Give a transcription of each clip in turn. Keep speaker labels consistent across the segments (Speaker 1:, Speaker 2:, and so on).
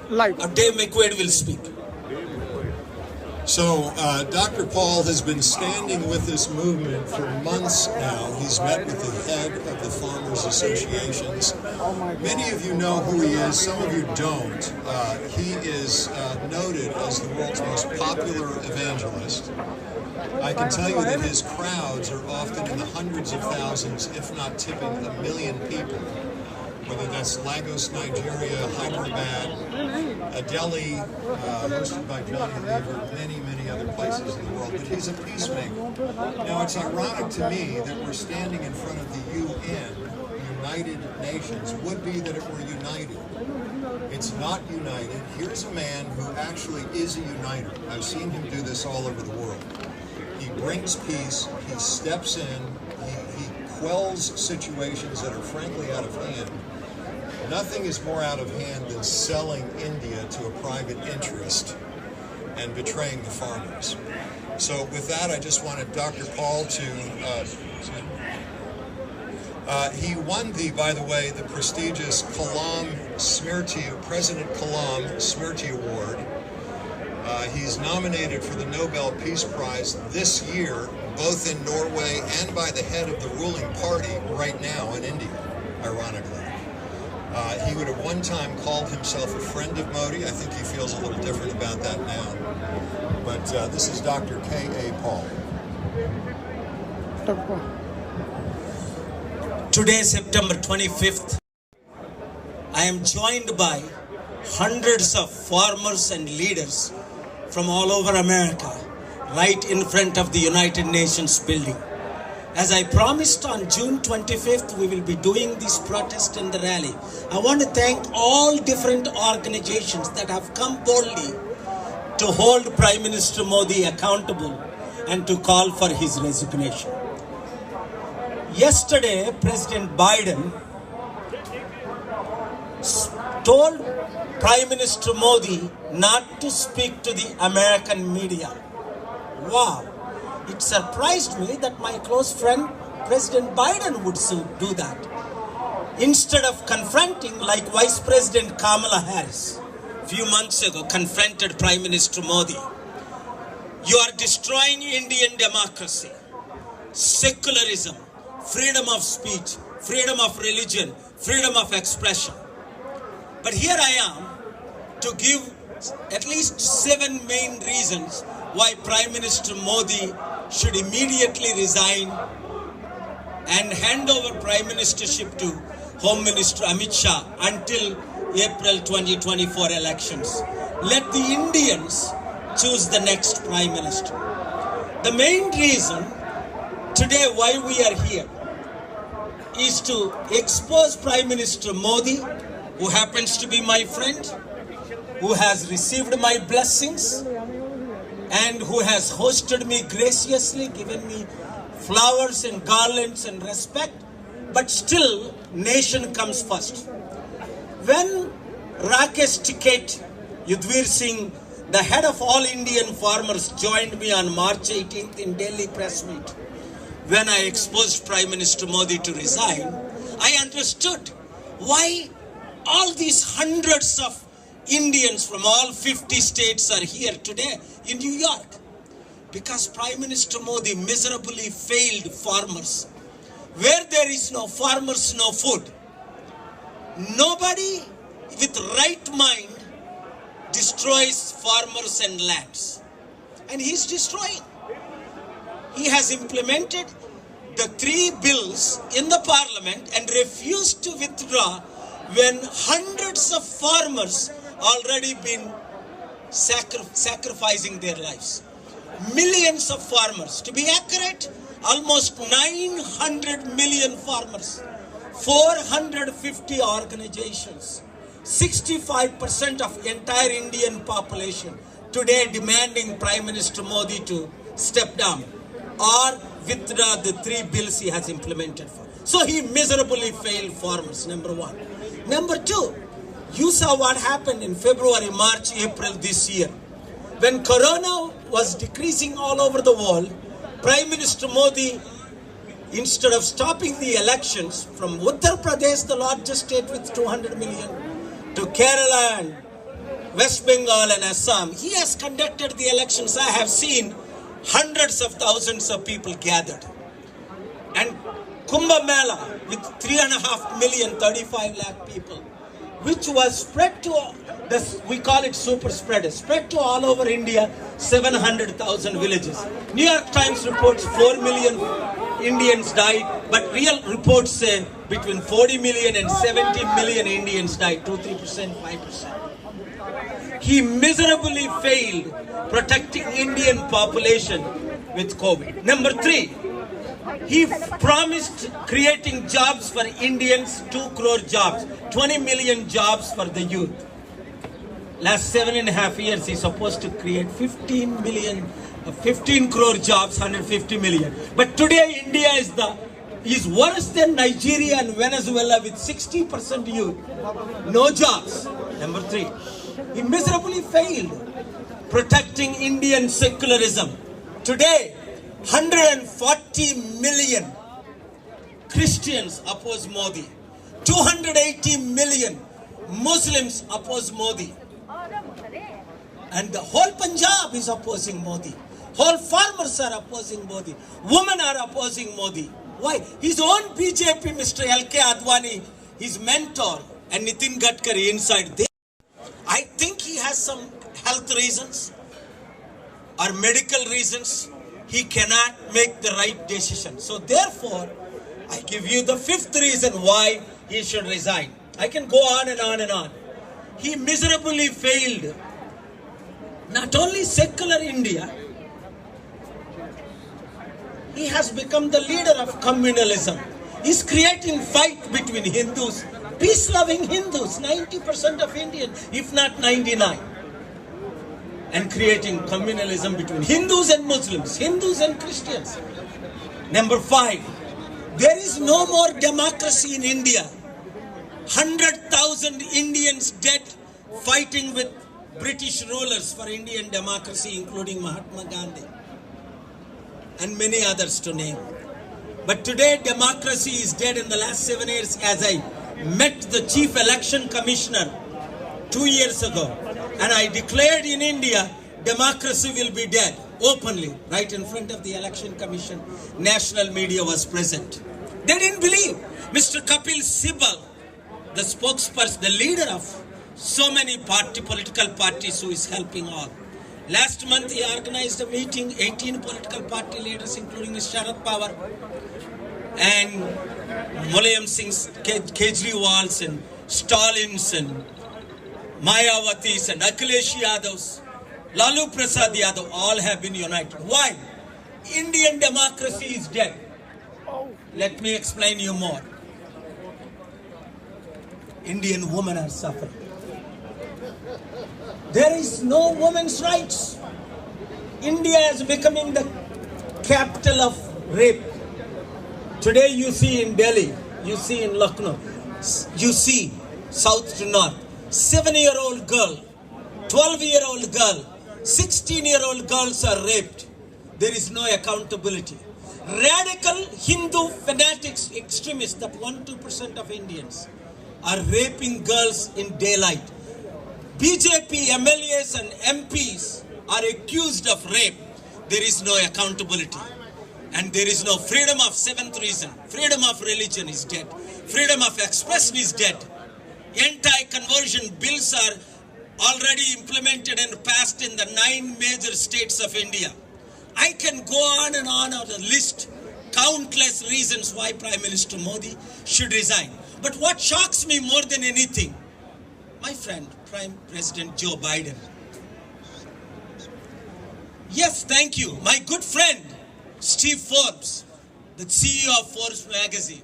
Speaker 1: Brother Dave McQuaid will speak.
Speaker 2: So, Dr. Paul has been standing with this movement for months now. He's met with the head of the Farmers Associations. Many of you know who he is, some of you don't. He is noted as the world's most popular evangelist. I can tell you that his crowds are often in the hundreds of thousands, if not tipping 1 million people. Whether that's Lagos, Nigeria, Hyderabad, Delhi, hosted by Johnny Lever, many other places in the world. But he's a peacemaker. Now, it's ironic to me that we're standing in front of the UN, United Nations. Would be that it were united. It's not united. Here's a man who actually is a uniter. I've seen him do this all over the world. He brings peace. He steps in. He quells situations that are frankly out of hand. Nothing is more out of hand than selling India to a private interest and betraying the farmers. So with that, I just wanted Dr. Paul to, he won by the way, the prestigious Kalam Smriti, President Kalam Smriti Award. He's nominated for the Nobel Peace Prize this year, both in Norway and by the head of the ruling party right now in India, ironically. He would at one time called himself a friend of Modi. I think he feels a little different about that now. But this is Dr. K.A. Paul.
Speaker 1: Today, September 25th, I am joined by hundreds of farmers and leaders from all over America, right in front of the United Nations building. As I promised on June 25th, we will be doing this protest and the rally. I want to thank all different organizations that have come boldly to hold Prime Minister Modi accountable and to call for his resignation. Yesterday, President Biden told Prime Minister Modi not to speak to the American media. Wow. It surprised me that my close friend, President Biden, would do that. Instead of confronting, like Vice President Kamala Harris, a few months ago, confronted Prime Minister Modi. You are destroying Indian democracy, secularism, freedom of speech, freedom of religion, freedom of expression. But here I am to give at least 7 main reasons why Prime Minister Modi should immediately resign and hand over Prime Ministership to Home Minister Amit Shah until April 2024 elections. Let the Indians choose the next Prime Minister. The main reason today why we are here is to expose Prime Minister Modi, who happens to be my friend, who has received my blessings, and who has hosted me graciously, given me flowers and garlands and respect, but still nation comes first. When Rakesh Tikait Yudhvir Singh, the head of all Indian farmers, joined me on March 18th in Delhi press meet, when I exposed Prime Minister Modi to resign, I understood why all these hundreds of Indians from all 50 states are here today in New York. Because Prime Minister Modi miserably failed farmers. Where there is no farmers, no food. Nobody with right mind destroys farmers and lands. And he's destroying. He has implemented the 3 bills in the parliament and refused to withdraw when hundreds of farmers already been sacrificing their lives. Millions of farmers. To be accurate, almost 900 million farmers. 450 organizations. 65% of entire Indian population today demanding Prime Minister Modi to step down or withdraw the 3 bills he has implemented for. So he miserably failed farmers, number 1. Number 2, you saw what happened in February, March, April this year. When Corona was decreasing all over the world, Prime Minister Modi, instead of stopping the elections from Uttar Pradesh, the largest state with 200 million, to Kerala and West Bengal and Assam, he has conducted the elections. I have seen hundreds of thousands of people gathered. And Kumbh Mela with 3.5 million, 35 lakh people, which was spread to, we call it super spread, spread to all over India, 700,000 villages. New York Times reports 4 million Indians died, but real reports say between 40 million and 70 million Indians died, 2-3%, 5%. He miserably failed protecting Indian population with COVID. Number 3, he promised creating jobs for Indians, 2 crore jobs, 20 million jobs for the youth. Last 7.5 years, he's supposed to create 15 crore jobs, 150 million. But today, India is worse than Nigeria and Venezuela with 60% youth. No jobs. Number 3, he miserably failed protecting Indian secularism. Today, 140 million Christians oppose Modi. 280 million Muslims oppose Modi. And the whole Punjab is opposing Modi. Whole farmers are opposing Modi. Women are opposing Modi. Why? His own BJP, Mr. L.K. Advani, his mentor, and Nitin Gadkari inside there. I think he has some health reasons or medical reasons. He cannot make the right decision. So therefore, I give you the 5th reason why he should resign. I can go on and on and on. He miserably failed not only secular India, he has become the leader of communalism. He's creating fight between Hindus, peace-loving Hindus, 90% of Indians, if not 99. And creating communalism between Hindus and Muslims, Hindus and Christians. Number 5, there is no more democracy in India. 100,000 Indians dead fighting with British rulers for Indian democracy, including Mahatma Gandhi and many others to name. But today democracy is dead. In the last 7 years, as I met the Chief Election Commissioner 2 years ago, and I declared in India, democracy will be dead, openly, right in front of the Election Commission. National media was present. They didn't believe. Mr. Kapil Sibal, the spokesperson, the leader of so many political parties who is helping all. Last month he organized a meeting, 18 political party leaders, including Mr. Sharad Pawar and Mulayam Singh's, Kejriwal's and Stalin's and Mayawati's and Akhilesh Yadav's, Lalu Prasad Yadav, all have been united. Why? Indian democracy is dead. Let me explain you more. Indian women are suffering. There is no women's rights. India is becoming the capital of rape. Today you see in Delhi, you see in Lucknow, you see south to north, 7-year-old girl, 12-year-old girl, 16-year-old girls are raped. There is no accountability. Radical Hindu fanatics, extremists, that 1-2% of Indians are raping girls in daylight. BJP MLAs and MPs are accused of rape. There is no accountability. And there is no freedom of 7th reason. Freedom of religion is dead. Freedom of expression is dead. Anti-conversion bills are already implemented and passed in the 9 major states of India. I can go on and on the list, countless reasons why Prime Minister Modi should resign. But what shocks me more than anything, my friend, Prime President Joe Biden. Yes, thank you. My good friend, Steve Forbes, the CEO of Forbes magazine.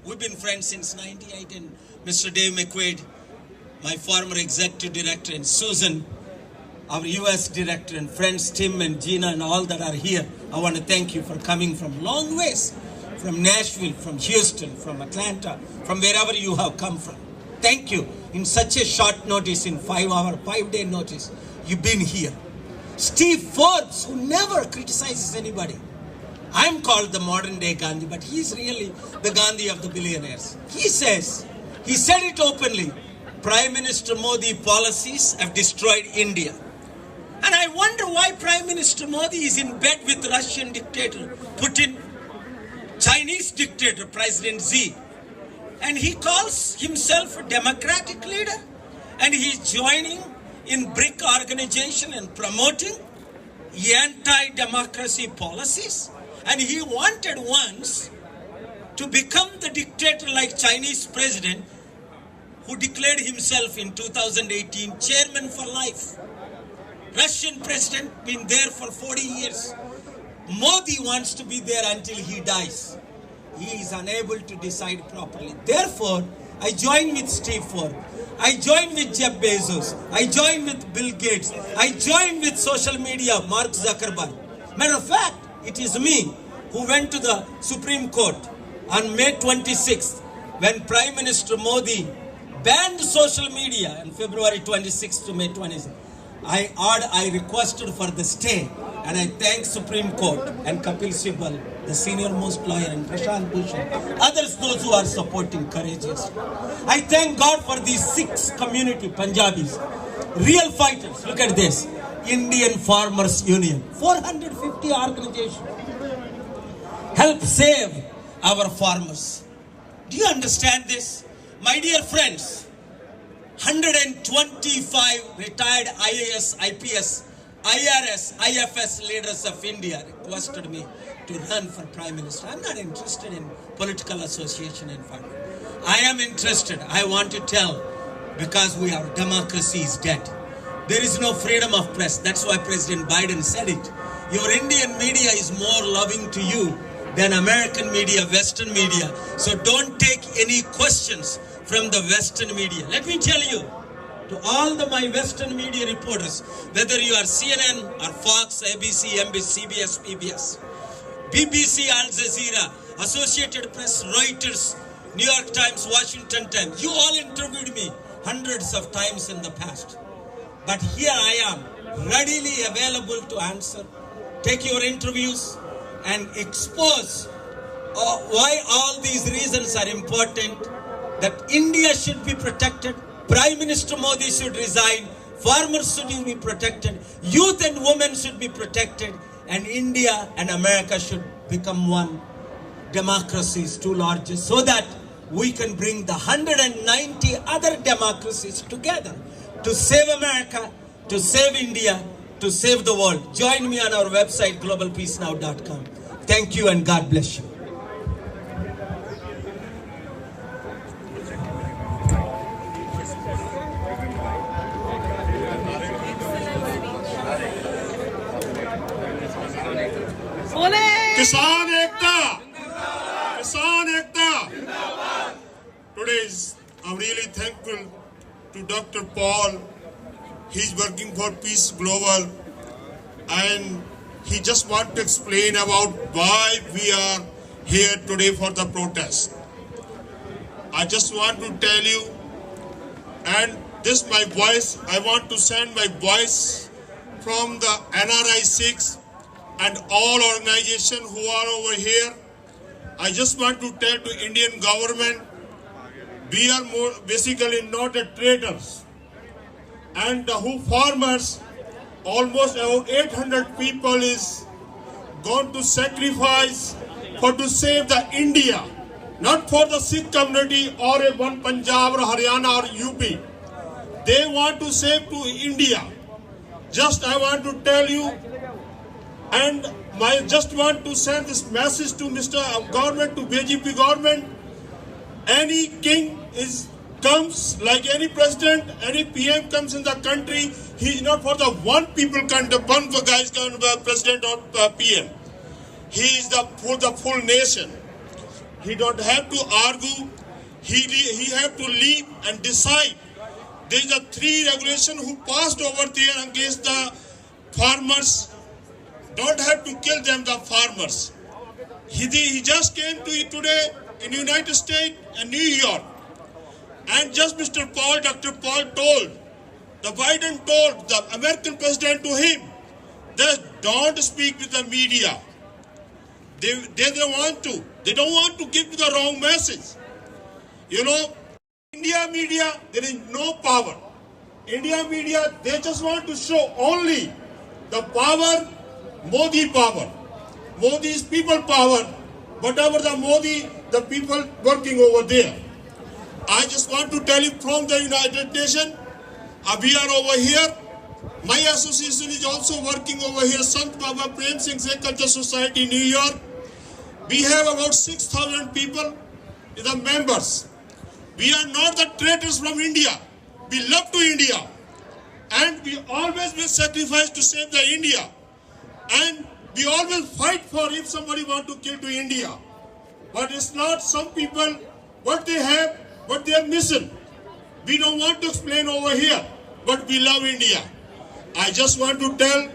Speaker 1: We've been friends since '98, and Mr. Dave McQuaid, my former executive director, and Susan, our US director, and friends Tim and Gina and all that are here. I want to thank you for coming from long ways, from Nashville, from Houston, from Atlanta, from wherever you have come from. Thank you. In such a short notice, in 5-day notice, you've been here. Steve Forbes, who never criticizes anybody. I'm called the modern day Gandhi, but he's really the Gandhi of the billionaires. He said it openly, Prime Minister Modi policies have destroyed India. And I wonder why Prime Minister Modi is in bed with Russian dictator Putin, Chinese dictator President Xi. And he calls himself a democratic leader. And he's joining in BRIC organization and promoting anti-democracy policies. And he wanted once to become the dictator like Chinese president who declared himself in 2018 chairman for life. Russian president been there for 40 years. Modi wants to be there until he dies. He is unable to decide properly. Therefore, I join with Steve Forbes. I join with Jeff Bezos. I join with Bill Gates. I join with social media, Mark Zuckerberg. Matter of fact, it is me who went to the Supreme Court on May 26th when Prime Minister Modi banned social media on February 26th to May 26th. I requested for the stay, and I thank Supreme Court and Kapil Sibal, the senior most lawyer, and Prashant Bhushan, others those who are supporting courageously. I thank God for these 6 community Punjabis, real fighters. Look at this, Indian Farmers Union, 450 organizations help save our farmers. Do you understand this? My dear friends, 125 retired IAS, IPS, IRS, IFS leaders of India requested me to run for Prime Minister. I'm not interested in political association and funding. I am interested. I want to tell, because our democracy is dead. There is no freedom of press. That's why President Biden said it. Your Indian media is more loving to you than American media, Western media. So don't take any questions from the Western media. Let me tell you, to all my Western media reporters, whether you are CNN or Fox, ABC, NBC, CBS, PBS, BBC, Al Jazeera, Associated Press, Reuters, New York Times, Washington Times, you all interviewed me hundreds of times in the past. But here I am, readily available to answer, take your interviews and expose why all these reasons are important, that India should be protected, Prime Minister Modi should resign, farmers should be protected, youth and women should be protected, and India and America should become one. Democracy is too large, so that we can bring the 190 other democracies together to save America, to save India, to save the world. Join me on our website, globalpeacenow.com. Thank you and God bless you.
Speaker 3: Kisan Ekta! Kisan Ekta! Today I'm really thankful to Dr. Paul. He's working for Peace Global, and he just wants to explain about why we are here today for the protest. I just want to tell you, and this my voice, I want to send my voice from the NRI 6 and all organizations who are over here. I just want to tell to Indian government, we are basically not the traitors. And who farmers, almost about 800 people is going to sacrifice for to save the India, not for the Sikh community or one Punjab or Haryana or UP. They want to save to India. Just I want to tell you, and I just want to send this message to Mr. Government, to BJP government. Any king comes like any president, any PM comes in the country, he is not for the one people country, one guy's president or PM. He is for the full nation. He don't have to argue. He have to leave and decide. There is a 3 regulation who passed over there against the farmers. Don't have to kill them, the farmers. He just came to it today in the United States and New York. And just Mr. Paul, Dr. Paul told, the Biden told the American president to him, that don't speak with the media. They don't want to. They don't want to give the wrong message. You know, India media, there is no power. India media, they just want to show only the power, Modi power. Modi is people power. Whatever the Modi, the people working over there. I just want to tell you from the United Nations, we are over here. My association is also working over here, Sant Baba Prem Singh Culture Society, New York. We have about 6,000 people, the members. We are not the traitors from India. We love to India. And we always will sacrifice to save the India. And we always fight for if somebody want to kill to India. But it's not some people, what they have, what they are missing. We don't want to explain over here, but we love India. I just want to tell